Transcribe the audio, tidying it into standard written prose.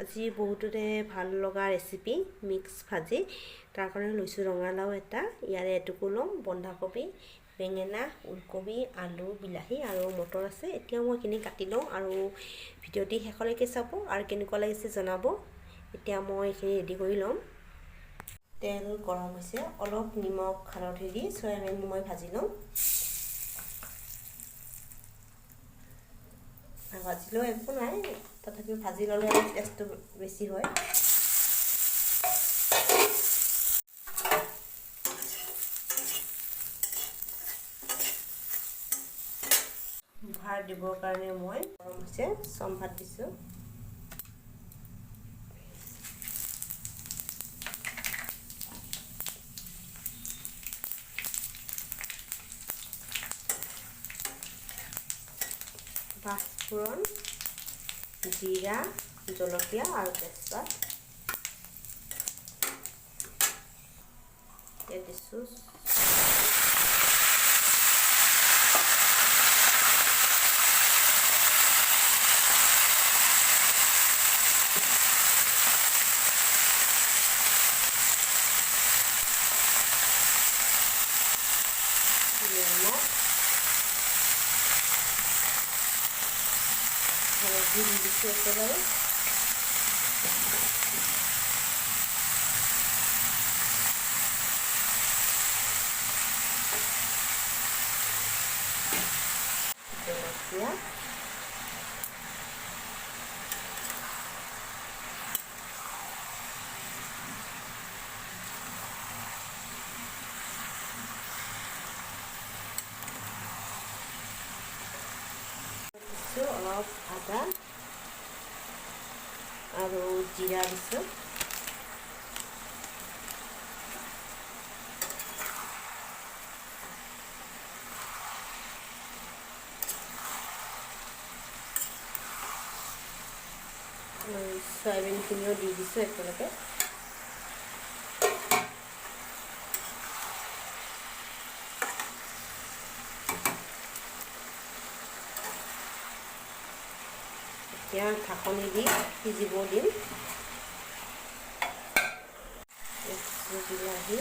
আজি বহুততে ভাল লগা ৰেচিপি মিক্স ভাজি তাৰ কাৰণে লৈছোঁ ৰঙালাও এটা ইয়াৰে এটুকু লম বন্ধাকবি বেঙেনা ওলকবি আলু বিলাহী আৰু মটৰ আছে এতিয়া মই কিনি কাটি লওঁ আৰু ভিডিঅ'টি শেষলৈকে চাব আৰু কেনেকুৱা লাগিছে জনাব এতিয়া মই এখিনি ৰেডি কৰি লম তেল গৰম হৈছে অলপ নিমখ হালধি দি সয়াবিন মই ভাজি লম ভাজিলেও একো নাই তথাপি ভাজি ললে টেষ্টটো বেছি হয় ভাত দিবৰ কাৰণে মই গৰম হৈছে সম্ভাত দিছোঁ পাঁচফোৰণ জিৰা জলকীয়া আৰু তেজপাত দিছোঁ নিমখ হালধি দি দিছোঁ একেবাৰে জলকীয়া অলপ আদা আৰু জিৰা দিছোঁ সয়াবিনখিনিও দি দিছোঁ একেলগে এতিয়া ঢাকনি দি সিজিব দিম বিলাহী